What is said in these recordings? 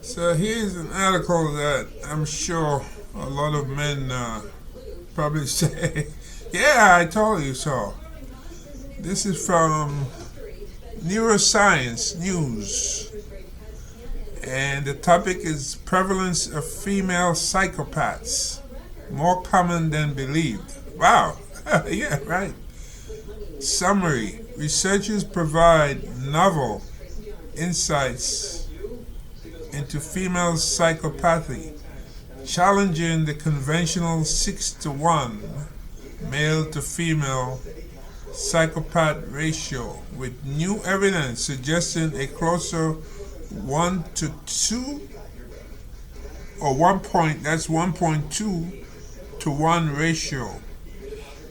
So here's an article that I'm sure a lot of men probably say, "Yeah, I told you so." This is from Neuroscience News, and the topic is prevalence of female psychopaths, more common than believed. Wow, yeah, right. Summary: researchers provide novel insights into female psychopathy, challenging the conventional 6 to 1 male to female psychopath ratio with new evidence suggesting a closer 1 to 2 or 1 point, that's 1.2 to 1 ratio,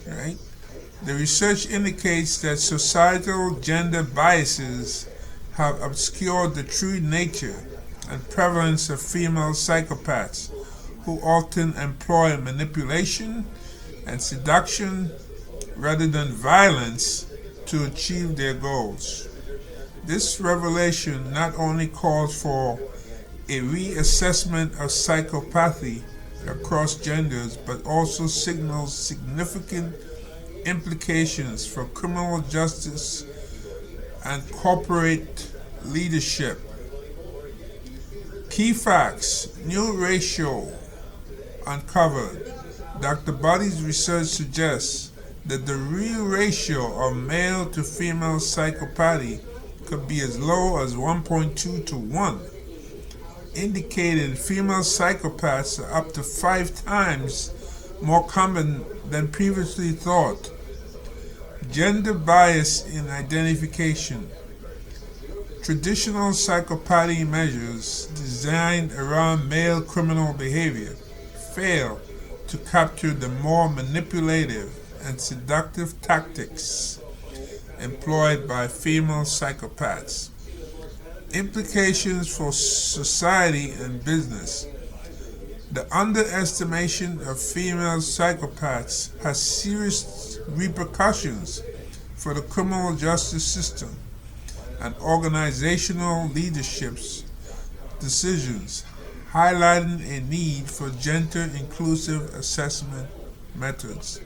right? The research indicates that societal gender biases have obscured the true nature and prevalence of female psychopaths who often employ manipulation and seduction rather than violence to achieve their goals. This revelation not only calls for a reassessment of psychopathy across genders but also signals significant implications for criminal justice and corporate leadership. Key facts: new ratio uncovered. Dr. Boddy's research suggests that the real ratio of male to female psychopathy could be as low as 1.2 to 1, indicating female psychopaths are up to 5 times more common than previously thought. Gender bias in identification. Traditional psychopathy measures designed around male criminal behavior fail to capture the more manipulative and seductive tactics employed by female psychopaths. Implications for society and business. The underestimation of female psychopaths has serious repercussions for the criminal justice system and organizational leadership's decisions, highlighting a need for gender-inclusive assessment methods.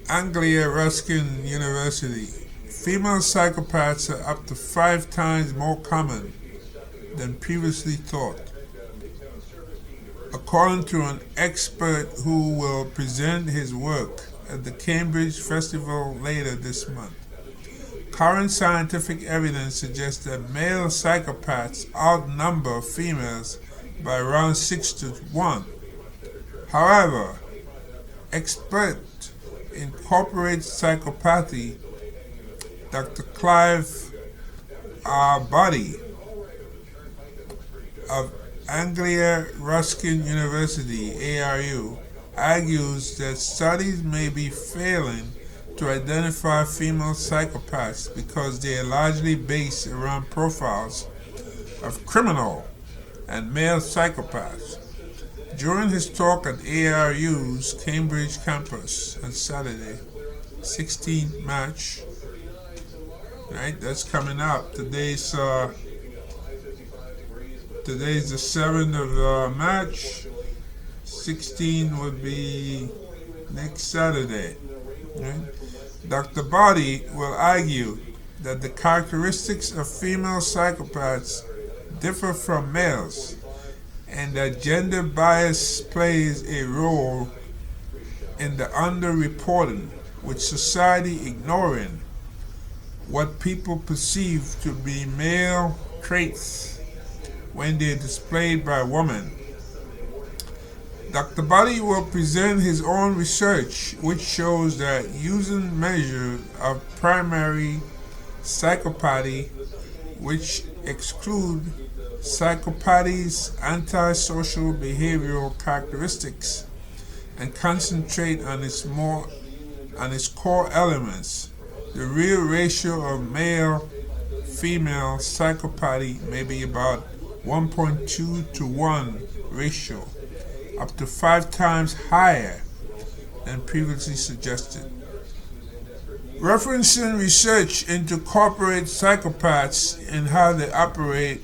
Anglia Ruskin University. Female psychopaths are up to 5 times more common than previously thought, according to an expert who will present his work at the Cambridge Festival later this month. Current scientific evidence suggests that male psychopaths outnumber females by around 6 to 1. However, expert in corporate psychopathy, Dr. Clive Boddy of Anglia Ruskin University, ARU, argues that studies may be failing to identify female psychopaths because they are largely based around profiles of criminal and male psychopaths. During his talk at ARU's Cambridge campus on Saturday, 16th March, right, that's coming up. Today's the 7th of March. 16 would be next Saturday. Right? Dr. Boddy will argue that the characteristics of female psychopaths differ from males and that gender bias plays a role in the underreporting, with society ignoring what people perceive to be male traits when they're displayed by women. Dr. Boddy will present his own research, which shows that using measures of primary psychopathy, which exclude psychopathy's antisocial behavioral characteristics and concentrate on its core elements, the real ratio of male-female psychopathy may be about 1.2 to 1 ratio, up to 5 times higher than previously suggested. Referencing research into corporate psychopaths and how they operate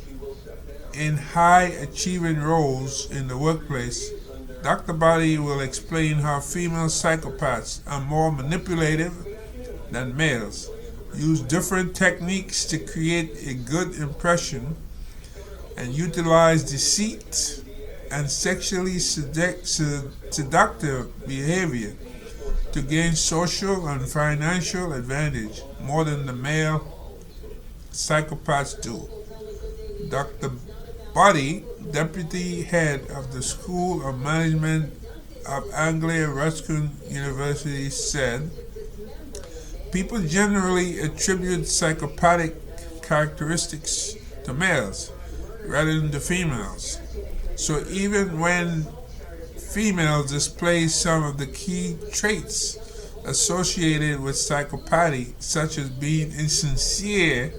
in high achieving roles in the workplace, Dr. Boddy will explain how female psychopaths are more manipulative than males, use different techniques to create a good impression, and utilize deceit and sexually seductive behavior to gain social and financial advantage more than the male psychopaths do. Dr. Boddy, deputy head of the School of Management of Anglia, Ruskin University, said, people generally attribute psychopathic characteristics to males rather than to females. So even when females display some of the key traits associated with psychopathy, such as being insincere,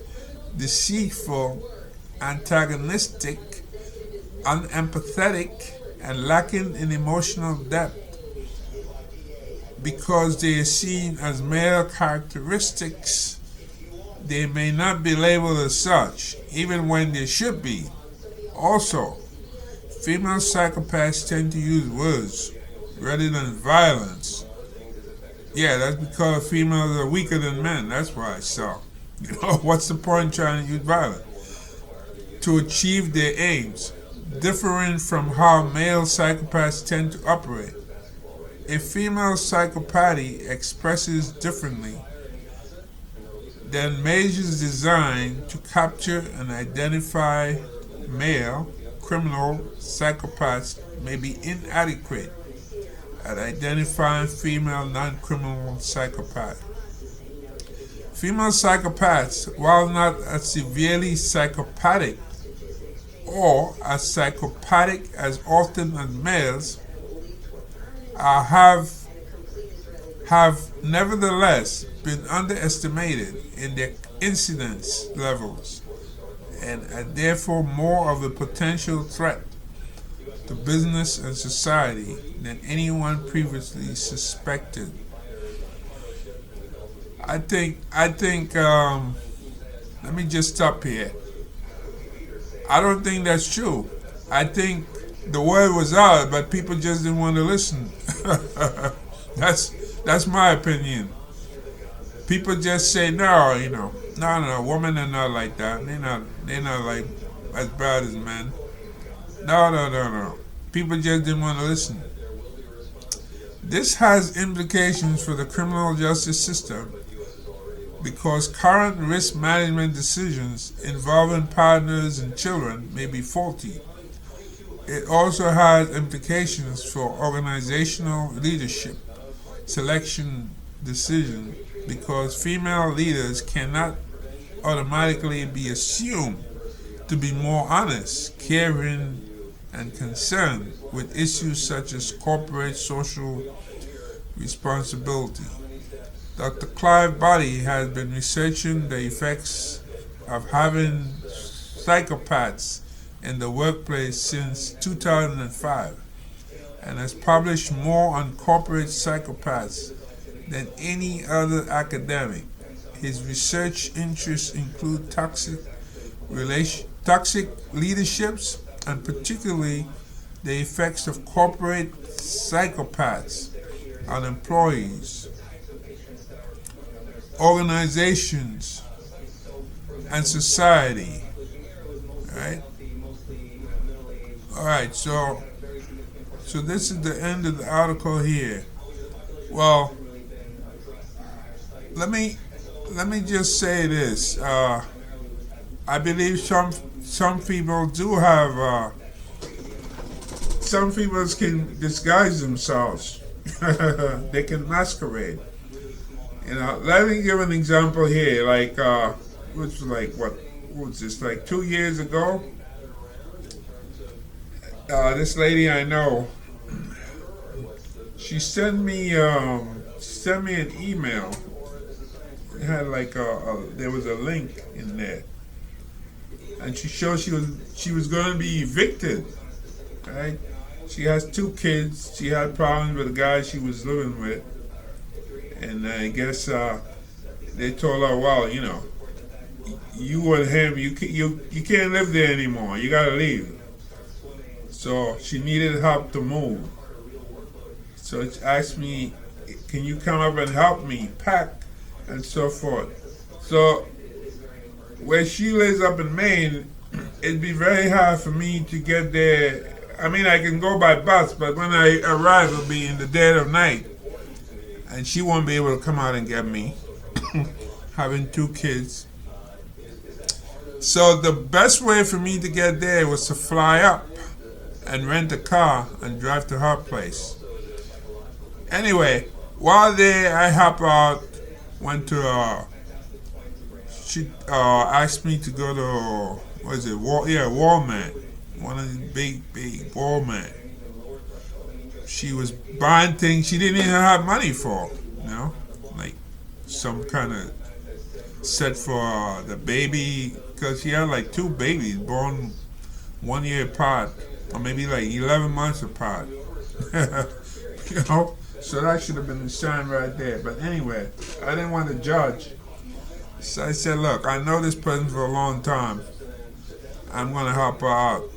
deceitful, antagonistic, unempathetic, and lacking in emotional depth, because they are seen as male characteristics, they may not be labeled as such, even when they should be. Also, female psychopaths tend to use words rather than violence. Yeah, that's because females are weaker than men. That's why. So, what's the point trying to use violence? To achieve their aims, differing from how male psychopaths tend to operate. A female psychopathy expresses differently than measures designed to capture and identify male criminal psychopaths may be inadequate at identifying female non-criminal psychopaths. Female psychopaths, while not as severely psychopathic or as psychopathic as often as males, have nevertheless been underestimated in their incidence levels and are therefore more of a potential threat to business and society than anyone previously suspected. I think, let me just stop here. I don't think that's true. I think the word was out, but people just didn't want to listen. That's my opinion. People just say no, no, women are not like that. They're not like as bad as men. No. People just didn't want to listen. This has implications for the criminal justice system because current risk management decisions involving partners and children may be faulty. It also has implications for organizational leadership selection decisions because female leaders cannot automatically be assumed to be more honest, caring, and concerned with issues such as corporate social responsibility. Dr. Clive Boddy has been researching the effects of having psychopaths in the workplace since 2005 and has published more on corporate psychopaths than any other academic. His research interests include toxic leaderships and particularly the effects of corporate psychopaths on employees, organizations, and society. Alright, so this is the end of the article here. Well, let me just say this. I believe some people do have some people can disguise themselves. They can masquerade. Let me give an example here. Which was what was this? 2 years ago. This lady I know, she sent me an email. It had there was a link in there, and she showed she was going to be evicted. Right? She has 2 kids. She had problems with the guy she was living with, and I guess they told her, well, you and him, you can't live there anymore. You gotta leave. So she needed help to move. So she asked me, can you come up and help me pack and so forth. So where she lives up in Maine, it'd be very hard for me to get there. I mean, I can go by bus, but when I arrive, it'll be in the dead of night. And she won't be able to come out and get me, having 2 kids. So the best way for me to get there was to fly up and rent a car and drive to her place. Anyway, while there, I hop out, went to, she asked me to go to, what is it, Walmart. One of the big Walmart. She was buying things she didn't even have money for, like some kind of set for the baby, because she had like 2 babies born 1 year apart, or maybe like 11 months apart. So that should have been the sign right there. But anyway, I didn't want to judge. So I said, look, I know this person for a long time. I'm going to help her out.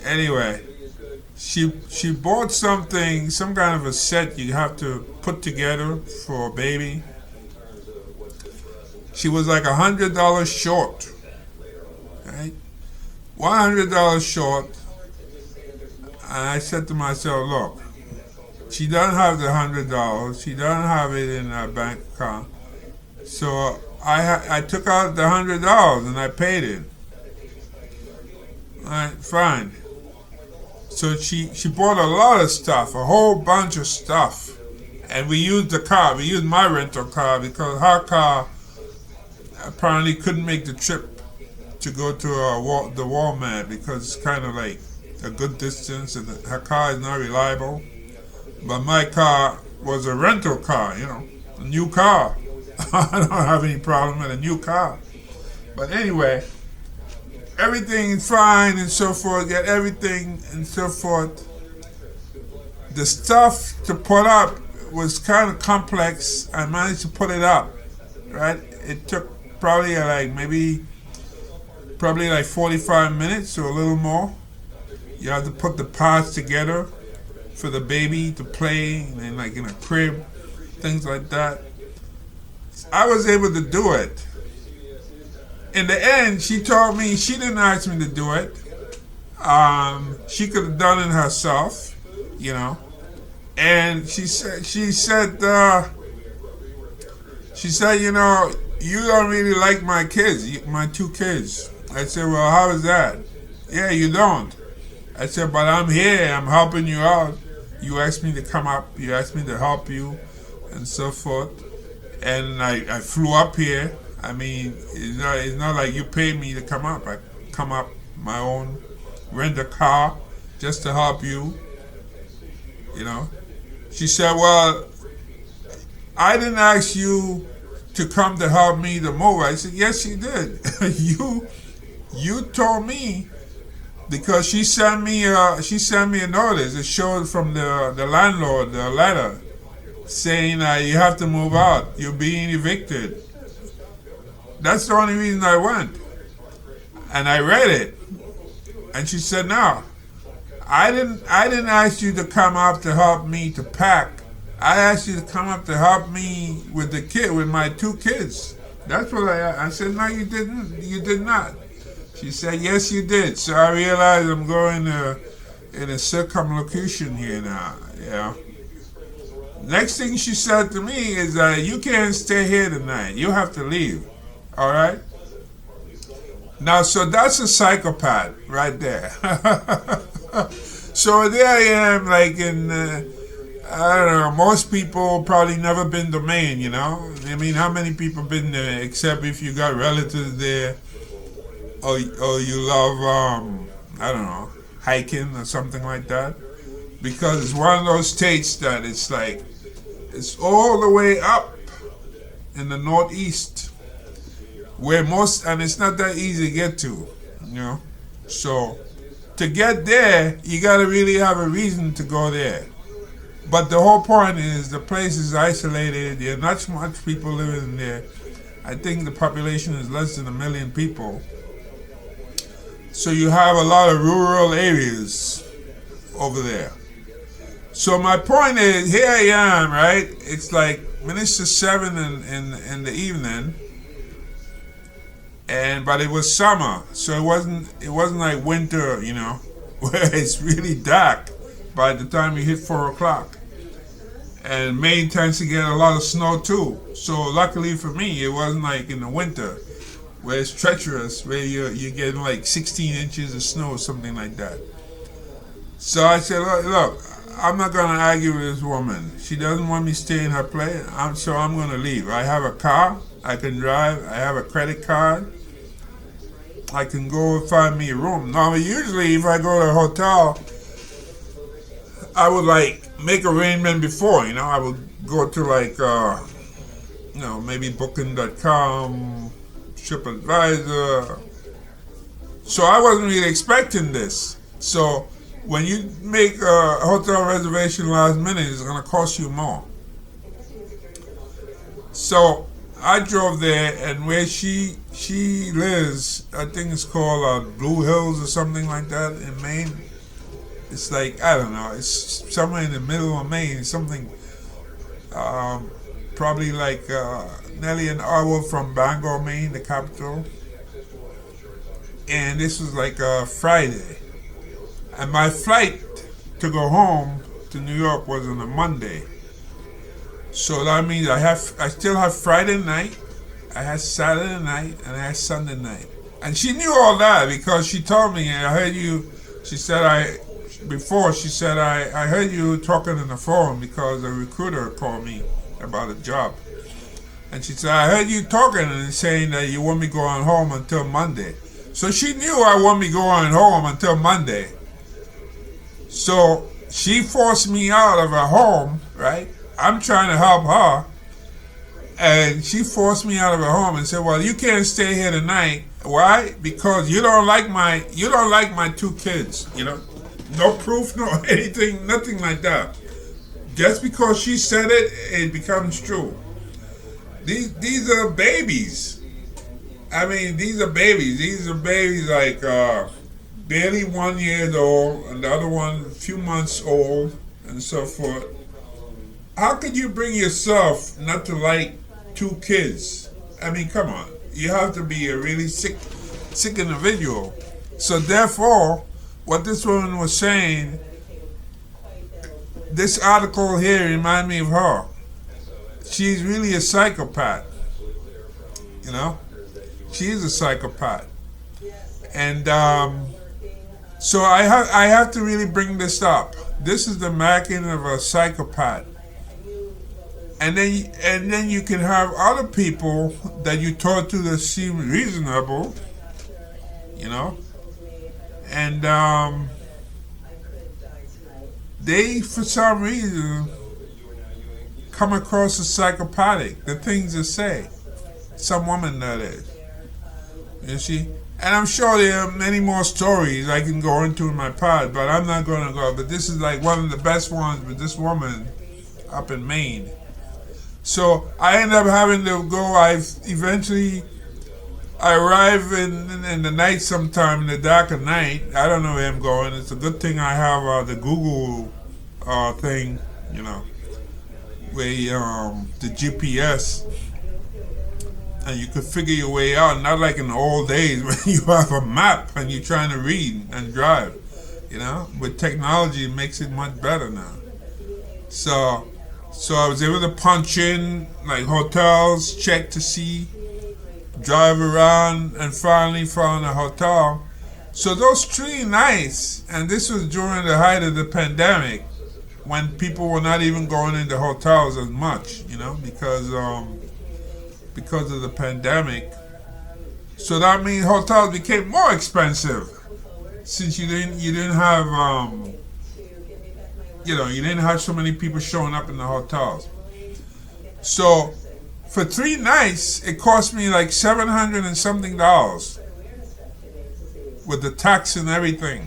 Anyway, she bought something, some kind of a set you have to put together for a baby. She was like $100 short. Right? $100 short. And I said to myself, look, she doesn't have the $100. She doesn't have it in her bank account. So I took out the $100 and I paid it. All right, fine. So she bought a lot of stuff, a whole bunch of stuff. And we used the car. We used my rental car because her car apparently couldn't make the trip to go to the Walmart because it's kind of like a good distance and her car is not reliable. But my car was a rental car, a new car. I don't have any problem with a new car. But anyway, everything is fine and so forth, get everything and so forth. The stuff to put up was kind of complex. I managed to put it up, right? It took probably like 45 minutes or a little more. You have to put the parts together for the baby to play and like in a crib, things like that. I was able to do it. In the end, she told me she didn't ask me to do it. She could have done it herself, And she said, you don't really like my kids, my 2 kids. I said, well, how is that? Yeah, you don't. I said, but I'm here. I'm helping you out. You asked me to come up. You asked me to help you, and so forth. And I flew up here. I mean, it's not like you paid me to come up. I come up my own, rent a car just to help you. She said, well, I didn't ask you to come to help me to move. I said, yes, you did. You told me, because she sent me a notice. It showed from the landlord, the letter, saying you have to move out. You're being evicted. That's the only reason I went. And I read it. And she said, no, I didn't ask you to come up to help me to pack. I asked you to come up to help me with with my 2 kids. That's what I said, no, you didn't. You did not. She said, yes, you did. So I realized I'm going in a circumlocution here now. Next thing she said to me is, you can't stay here tonight. You have to leave. All right? Now, so that's a psychopath right there. So there I am, like in, I don't know, most people probably never been to Maine, I mean, how many people been there, except if you got relatives there, or you love, I don't know, hiking or something like that. Because it's one of those states that it's like, it's all the way up in the northeast, and it's not that easy to get to, So, to get there, you gotta really have a reason to go there. But the whole point is the place is isolated. There are not much people living there. I think the population is less than 1 million people. So you have a lot of rural areas over there. So my point is, here I am, right? It's like minutes to 7 in the evening, but it was summer, so it wasn't like winter, where it's really dark by the time you hit 4 o'clock. And Maine tends to get a lot of snow too. So luckily for me, it wasn't like in the winter where it's treacherous, where you're getting like 16 inches of snow or something like that. So I said, look, I'm not going to argue with this woman. She doesn't want me to stay in her place, so I'm going to leave. I have a car, I can drive, I have a credit card. I can go and find me a room. Now, usually if I go to a hotel, I would like make arrangement before, I would go to like, maybe booking.com, TripAdvisor. So I wasn't really expecting this. So when you make a hotel reservation last minute, it's going to cost you more. So I drove there, and where she lives, I think it's called Blue Hills or something like that in Maine. It's like, I don't know, it's somewhere in the middle of Maine, something probably like nearly an hour from Bangor, Maine, the capital. And this was like a Friday. And my flight to go home to New York was on a Monday. So that means I still have Friday night, I had Saturday night, and I had Sunday night. And she knew all that because she told me, I heard you, she said, I heard you talking on the phone because a recruiter called me about a job. And she said, I heard you talking and saying that you want me going home until Monday. So she knew I want me going home until Monday. So she forced me out of her home, right? I'm trying to help her. And she forced me out of her home and said, well, you can't stay here tonight. Why? Because you don't like my 2 kids, No proof, no anything, nothing like that. Just because she said it, it becomes true. These are babies. I mean, these are babies. These are babies like barely 1 year old, and the other one a few months old, and so forth. How could you bring yourself not to like 2 kids? I mean, come on. You have to be a really sick individual. So therefore, what this woman was saying, this article here reminded me of her. She's really a psychopath. She's a psychopath. And so I have to really bring this up. This is the marking of a psychopath. And then you can have other people that you talk to that seem reasonable, and they, for some reason, come across as psychopathic. The things they say, some woman that is, you see. And I'm sure there are many more stories I can go into in my pod, but I'm not going to go. But this is like one of the best ones with this woman up in Maine. So I end up having to go. I arrive in the night sometime, in the dark of night. I don't know where I'm going. It's a good thing I have the Google thing, where the GPS, and you could figure your way out. Not like in the old days when you have a map and you're trying to read and drive. With technology, it makes it much better now. So I was able to punch in like hotels, check to see, drive around, and finally found a hotel. So those 3 nights, and this was during the height of the pandemic, when people were not even going into hotels as much, because of the pandemic. So that means hotels became more expensive, since you didn't have you didn't have so many people showing up in the hotels. So for 3 nights, it cost me like $700 and something with the tax and everything.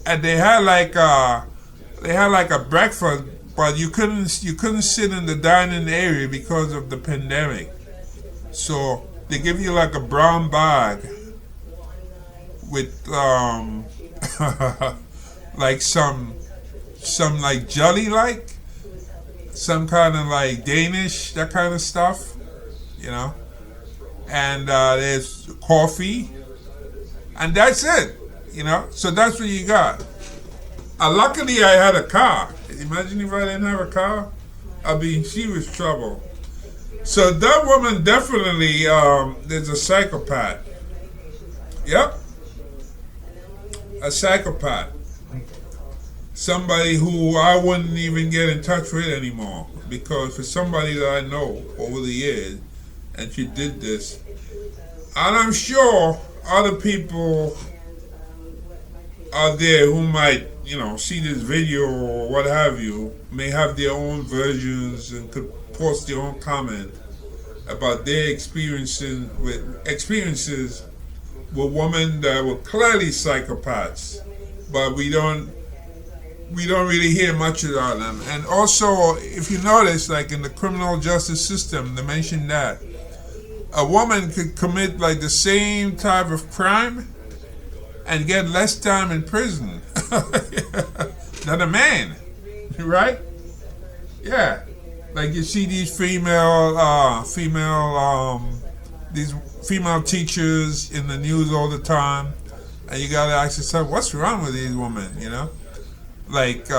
And they had like a breakfast but you couldn't sit in the dining area because of the pandemic. So they give you like a brown bag with like some like jelly, like some kind of like Danish, that kind of stuff, you know. And there's coffee, and that's it, you know. So that's what you got. Luckily, I had a car. Imagine if I didn't have a car, I'd be in serious trouble. So that woman definitely is a psychopath. Yep, a psychopath. Somebody who I wouldn't even get in touch with anymore, because for somebody that I know over the years, and she did this, and I'm sure other people out there who might, see this video or what have you, may have their own versions and could post their own comment about their experiences with women that were clearly psychopaths, but we don't really hear much about them. And also, if you notice, like in the criminal justice system, they mentioned that a woman could commit like the same type of crime and get less time in prison than a man, right? Yeah, like you see these these female teachers in the news all the time, and you gotta ask yourself, what's wrong with these women, Like,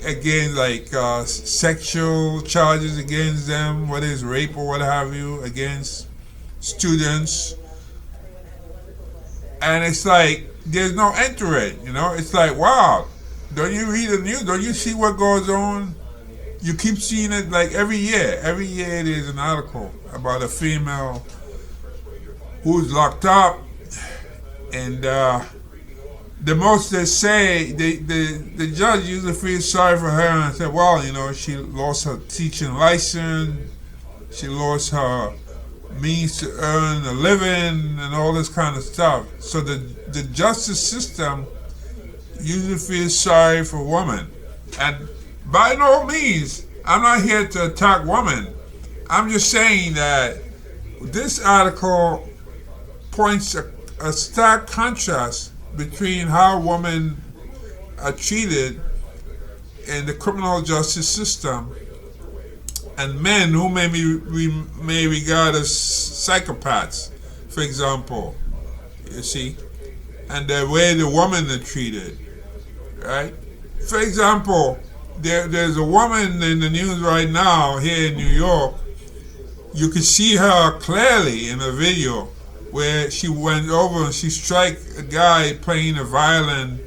again, like sexual charges against them, whether it's rape or what have you, against students. And it's like, there's no end to it, It's like, wow, don't you read the news? Don't you see what goes on? You keep seeing it like every year. Every year there's an article about a female who's locked up, and the most they say, the judge usually feels sorry for her and said, well, she lost her teaching license, she lost her means to earn a living and all this kind of stuff. So the justice system usually feels sorry for women. And by no means, I'm not here to attack women. I'm just saying that this article points a stark contrast between how women are treated in the criminal justice system and men who we may regard as psychopaths, for example, you see, and the way the women are treated, right? For example, there's a woman in the news right now here in New York. You can see her clearly in a video where she went over and she struck a guy playing a violin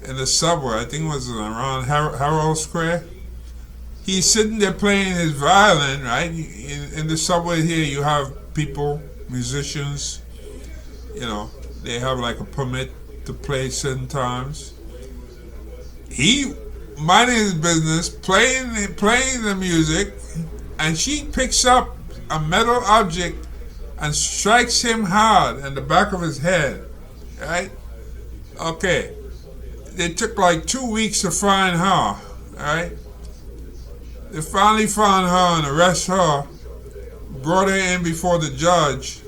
in the subway. I think it was around Herald Square. He's sitting there playing his violin, right? In the subway here, you have people, musicians, they have like a permit to play certain times. He minding his business, playing the music, and she picks up a metal object and strikes him hard in the back of his head, right? Okay. They took like 2 weeks to find her, right? They finally found her and arrested her, brought her in before the judge,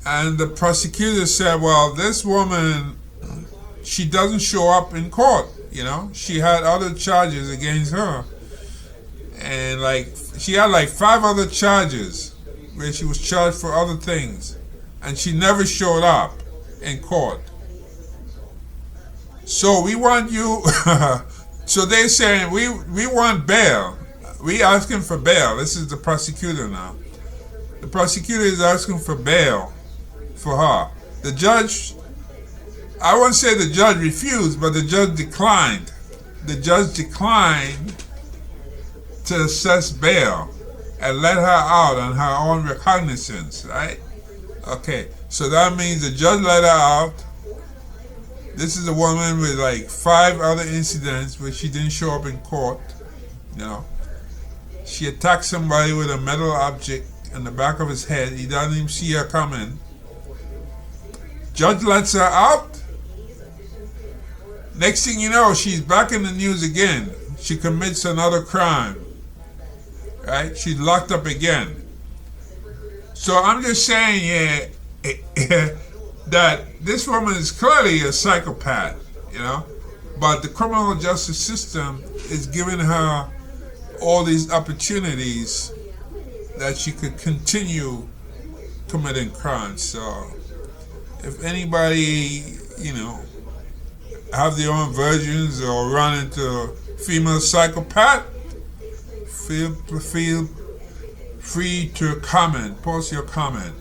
and the prosecutor said, well, this woman, she doesn't show up in court, She had other charges against her, and she had 5 other charges where she was charged for other things, and she never showed up in court. So we want you, so they're saying we want bail. We asking for bail. This is the prosecutor now. The prosecutor is asking for bail for her. The judge, I won't say the judge refused, but the judge declined. The judge declined to assess bail and let her out on her own recognizance, right? Okay, so that means the judge let her out. This is a woman with 5 other incidents where she didn't show up in court, She attacked somebody with a metal object in the back of his head. He doesn't even see her coming. Judge lets her out. Next thing you know, she's back in the news again. She commits another crime. Right? She's locked up again. So I'm just saying that this woman is clearly a psychopath, you know? But the criminal justice system is giving her all these opportunities that she could continue committing crimes. So if anybody, have their own versions or run into female psychopath, feel free to comment. Post your comment.